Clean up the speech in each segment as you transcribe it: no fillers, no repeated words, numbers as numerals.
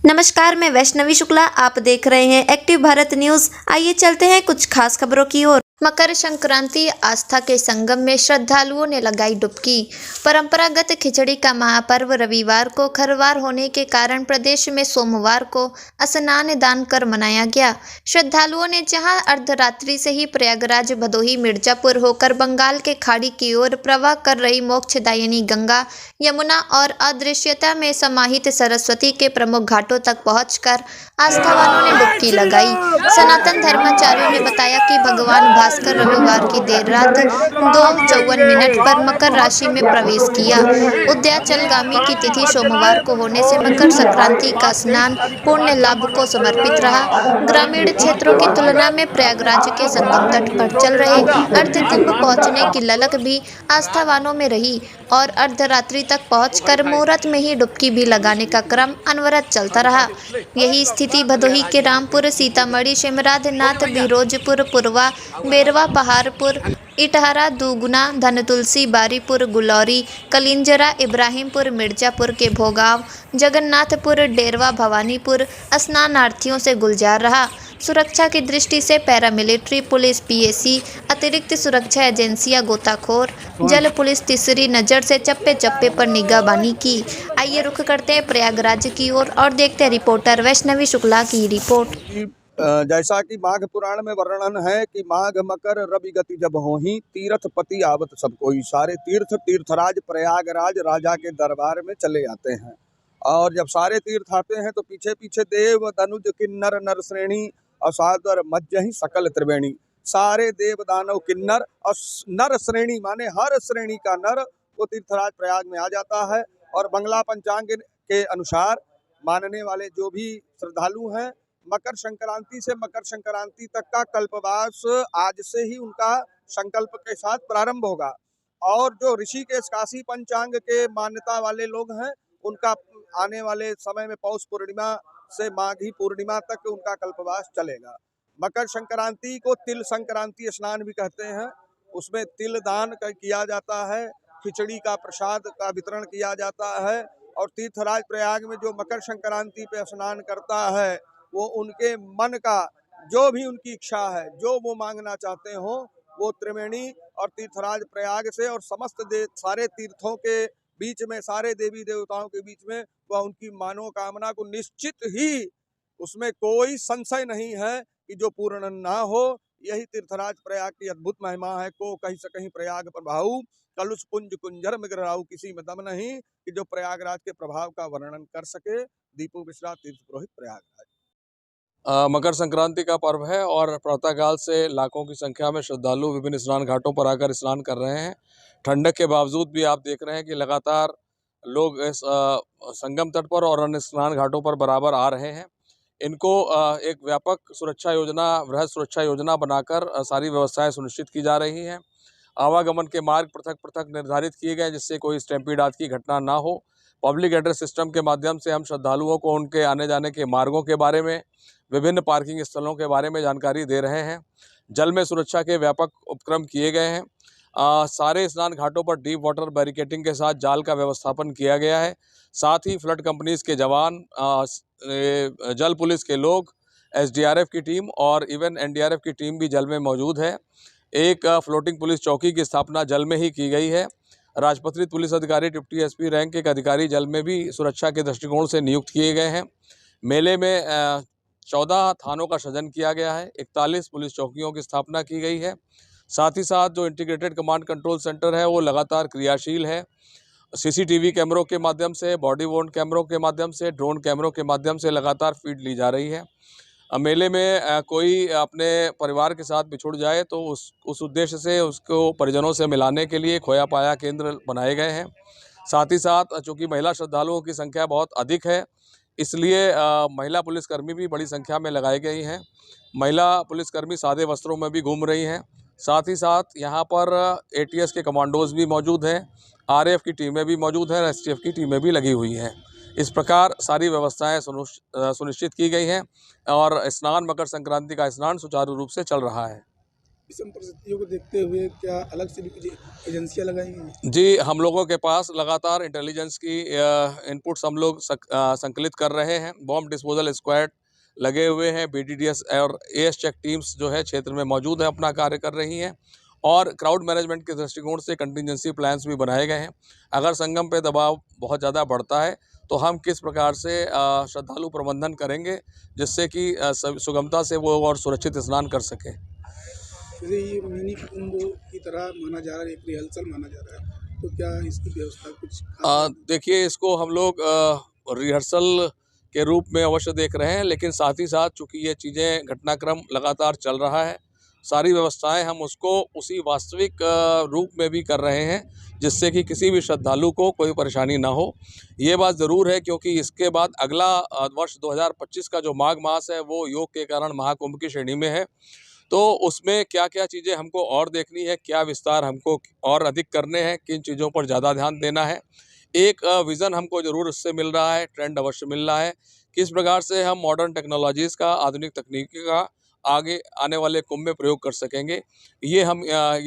नमस्कार, मैं वैष्णवी शुक्ला। आप देख रहे हैं एक्टिव भारत न्यूज। आइए चलते हैं कुछ खास खबरों की ओर। मकर संक्रांति आस्था के संगम में श्रद्धालुओं ने लगाई डुबकी। परंपरागत खिचड़ी का महापर्व रविवार को खरवार होने के कारण प्रदेश में सोमवार को स्नान दान कर मनाया गया। श्रद्धालुओं ने जहां अर्धरात्रि से ही प्रयागराज, भदोही, मिर्जापुर होकर बंगाल के खाड़ी की ओर प्रवाह कर रही मोक्षदायिनी गंगा, यमुना और अदृश्यता में समाहित सरस्वती के प्रमुख घाटों तक पहुंचकर आस्थावानों ने डुबकी लगाई। सनातन धर्माचार्यों ने बताया कि भगवान भास्कर रविवार की देर रात 2:54 पर मकर राशि में प्रवेश किया। उदयाचलगामी की तिथि सोमवार को होने से मकर संक्रांति का स्नान पुण्य लाभ को समर्पित रहा। ग्रामीण क्षेत्रों की तुलना में प्रयागराज के संगम तट पर चल रहे अर्धकुंभ पहुंचने की ललक भी आस्थावानों में रही और अर्धरात्रि तक पहुंचकर मुहूर्त में ही डुबकी भी लगाने का क्रम अनवरत चलता रहा। यही स्थिति भदोही के रामपुर, सीतामढ़ी, शिमराधनाथ, बिरोजपुर, पुरवा, बेरवा, पहाड़पुर, इटहरा, दूगुना, धनतुलसी, बारीपुर, गुलौरी, कलिंजरा, इब्राहिमपुर, मिर्जापुर के भोगाव, जगन्नाथपुर, डेरवा, भवानीपुर स्नानार्थियों से गुलजार रहा। सुरक्षा की दृष्टि से पैरामिलिट्री पुलिस, पीएसी, अतिरिक्त सुरक्षा एजेंसियां, गोताखोर, जल पुलिस तीसरी नज़र से चप्पे चप्पे पर निगाहबानी की। आइए रुख करते हैं प्रयागराज की ओर और देखते हैं रिपोर्टर वैष्णवी शुक्ला की रिपोर्ट। जैसा कि माघ पुराण में वर्णन है कि माघ मकर रवि गति जब होही, तीर्थ पति आवत सब कोई। सारे तीर्थराज प्रयागराज राजा के दरबार में चले आते हैं और जब सारे तीर्थ आते हैं तो पीछे पीछे देव, दनुज, किन्नर, नर श्रेणी, असादर, मज्जहि, सकल त्रिवेणी। सारे देव, दानव, किन्नर और नर श्रेणी माने हर श्रेणी का नर वो तीर्थराज प्रयाग में आ जाता है। और बंगला पंचांग के अनुसार मानने वाले जो भी श्रद्धालु हैं, मकर संक्रांति से मकर संक्रांति तक का कल्पवास आज से ही उनका संकल्प के साथ प्रारंभ होगा। और जो ऋषिकेश काशी पंचांग के मान्यता वाले लोग हैं, उनका आने वाले समय में पौष पूर्णिमा से माघी पूर्णिमा तक उनका कल्पवास चलेगा। मकर संक्रांति को तिल संक्रांति स्नान भी कहते हैं। उसमें तिल दान किया जाता है, खिचड़ी का प्रसाद का वितरण किया जाता है। और तीर्थराज प्रयाग में जो मकर संक्रांति पे स्नान करता है, वो उनके मन का जो भी उनकी इच्छा है, जो वो मांगना चाहते हो, वो त्रिवेणी और तीर्थराज प्रयाग से और समस्त सारे तीर्थों के बीच में, सारे देवी देवताओं के बीच में वह उनकी मनोकामना को निश्चित ही, उसमें कोई संशय नहीं है कि जो पूर्ण ना हो। यही तीर्थराज प्रयाग की अद्भुत महिमा है। को कहीं से कहीं प्रयाग प्रभाव, कलुष पुंज कुंजर मिगराऊ, किसी में दम नहीं कि जो प्रयागराज के प्रभाव का वर्णन कर सके। दीपू मिश्रा, तीर्थ पुरोहित, प्रयागराज। मकर संक्रांति का पर्व है और प्रातःकाल से लाखों की संख्या में श्रद्धालु विभिन्न स्नान घाटों पर आकर स्नान कर रहे हैं। ठंडक के बावजूद भी आप देख रहे हैं कि लगातार लोग इस संगम तट पर और अन्य स्नान घाटों पर बराबर आ रहे हैं। इनको एक व्यापक सुरक्षा योजना, वृहद सुरक्षा योजना बनाकर सारी व्यवस्थाएं सुनिश्चित की जा रही हैं। आवागमन के मार्ग पृथक पृथक निर्धारित किए गए जिससे कोई स्टैम्पीड आदि की घटना ना हो। पब्लिक एड्रेस सिस्टम के माध्यम से हम श्रद्धालुओं को उनके आने जाने के मार्गों के बारे में, विभिन्न पार्किंग स्थलों के बारे में जानकारी दे रहे हैं। जल में सुरक्षा के व्यापक उपक्रम किए गए हैं। सारे स्नान घाटों पर डीप वाटर बैरिकेटिंग के साथ जाल का व्यवस्थापन किया गया है। साथ ही फ्लड कंपनीज के जवान, जल पुलिस के लोग, एसडीआरएफ की टीम और इवन एनडीआरएफ की टीम भी जल में मौजूद है। एक फ्लोटिंग पुलिस चौकी की स्थापना जल में ही की गई है। राजपत्रित पुलिस अधिकारी, डिप्टी एसपी रैंक के एक अधिकारी जल में भी सुरक्षा के दृष्टिकोण से नियुक्त किए गए हैं। मेले में 14 थानों का सृजन किया गया है। 41 पुलिस चौकियों की स्थापना की गई है। साथ ही साथ जो इंटीग्रेटेड कमांड कंट्रोल सेंटर है वो लगातार क्रियाशील है। सीसीटीवी कैमरों के माध्यम से, बॉडी वॉर्न कैमरों के माध्यम से, ड्रोन कैमरों के माध्यम से लगातार फीड ली जा रही है। मेले में कोई अपने परिवार के साथ बिछुड़ जाए तो उस उद्देश्य से उसको परिजनों से मिलाने के लिए खोया पाया केंद्र बनाए गए हैं। साथ ही साथ चूँकि महिला श्रद्धालुओं की संख्या बहुत अधिक है, इसलिए महिला पुलिसकर्मी भी बड़ी संख्या में लगाई गई हैं। महिला पुलिसकर्मी सादे वस्त्रों में भी घूम रही हैं। साथ ही साथ यहाँ पर एटीएस के कमांडोज भी मौजूद हैं, आरएएफ की टीमें भी मौजूद हैं, एसटीएफ की टीमें भी लगी हुई हैं। इस प्रकार सारी व्यवस्थाएं सुनिश्चित की गई हैं और स्नान, मकर संक्रांति का स्नान सुचारू रूप से चल रहा है। विषम परिस्थितियों को देखते हुए क्या अलग से भी कुछ एजेंसियां लगाएंगी? जी, हम लोगों के पास लगातार इंटेलिजेंस की इनपुट्स हम लोग संकलित कर रहे हैं। बॉम्ब डिस्पोजल स्क्वाड लगे हुए हैं, बीडीडीएस और एएस चेक टीम्स जो है क्षेत्र में मौजूद है, अपना कार्य कर रही हैं और क्राउड मैनेजमेंट के दृष्टिकोण से कंटिजेंसी प्लान्स भी बनाए गए हैं। अगर संगम पे दबाव बहुत ज़्यादा बढ़ता है तो हम किस प्रकार से श्रद्धालु प्रबंधन करेंगे जिससे कि सुगमता से वो और सुरक्षित स्नान कर सकें। जैसे ये मिनी कुंभ की तरह माना जा रहा है, एक रिहर्सल माना जा रहा है, तो क्या इसकी व्यवस्था कुछ देखिए, इसको हम लोग रिहर्सल के रूप में अवश्य देख रहे हैं, लेकिन साथ ही साथ चूँकि ये चीज़ें घटनाक्रम लगातार चल रहा है, सारी व्यवस्थाएं हम उसको उसी वास्तविक रूप में भी कर रहे हैं जिससे कि किसी भी श्रद्धालु को कोई परेशानी ना हो। ये बात ज़रूर है क्योंकि इसके बाद अगला वर्ष 2025 का जो माघ मास है वो योग के कारण महाकुंभ की श्रेणी में है। तो उसमें क्या-क्या चीज़ें हमको और देखनी है, क्या विस्तार हमको और अधिक करने हैं, किन चीज़ों पर ज़्यादा ध्यान देना है। एक विज़न हमको ज़रूर उससे मिल रहा है, ट्रेंड अवश्य मिल रहा है, किस प्रकार से हम मॉडर्न टेक्नोलॉजीज़ का, आधुनिक तकनीकी का आगे आने वाले कुंभ में प्रयोग कर सकेंगे। ये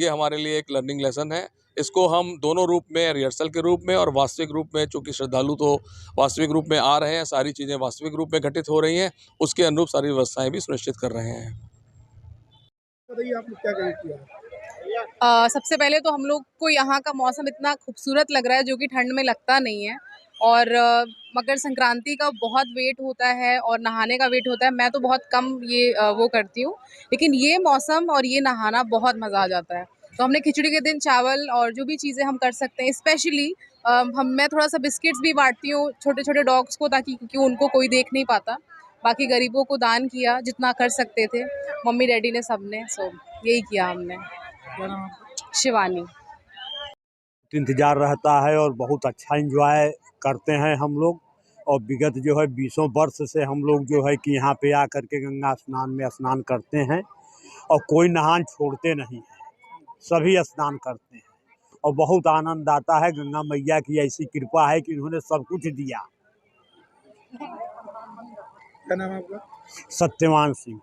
हमारे लिए एक लर्निंग लेसन है। इसको हम दोनों रूप में, रिहर्सल के रूप में और वास्तविक रूप में, चूँकि श्रद्धालु तो वास्तविक रूप में आ रहे हैं, सारी चीज़ें वास्तविक रूप में घटित हो रही हैं, उसके अनुरूप सारी व्यवस्थाएँ भी सुनिश्चित कर रहे हैं। बताइए आपने क्या कनेक्ट किया है? सबसे पहले तो हम लोग को यहाँ का मौसम इतना खूबसूरत लग रहा है जो कि ठंड में लगता नहीं है और मकर संक्रांति का बहुत वेट होता है और नहाने का वेट होता है। मैं तो बहुत कम ये वो करती हूँ, लेकिन ये मौसम और ये नहाना बहुत मज़ा आ जाता है। तो हमने खिचड़ी के दिन चावल और जो भी चीज़ें हम कर सकते हैं, स्पेशली मैं थोड़ा सा बिस्किट्स भी बांटती हूँ छोटे छोटे डॉग्स को, ताकि क्योंकि उनको कोई देख नहीं पाता। बाकी गरीबों को दान किया जितना कर सकते थे, मम्मी डैडी ने, सबने। सो यही किया हमने। क्या नाम है आपका? शिवानी। इंतज़ार रहता है और बहुत अच्छा एंजॉय करते हैं हम लोग। और विगत जो है 20 वर्ष से हम लोग जो है कि यहाँ पे आकर के गंगा स्नान में स्नान करते हैं और कोई नहान छोड़ते नहीं हैं, सभी स्नान करते हैं और बहुत आनंद आता है। गंगा मैया की ऐसी कृपा है कि इन्होंने सब कुछ दिया। क्या नाम है आपका? सत्यवान सिंह।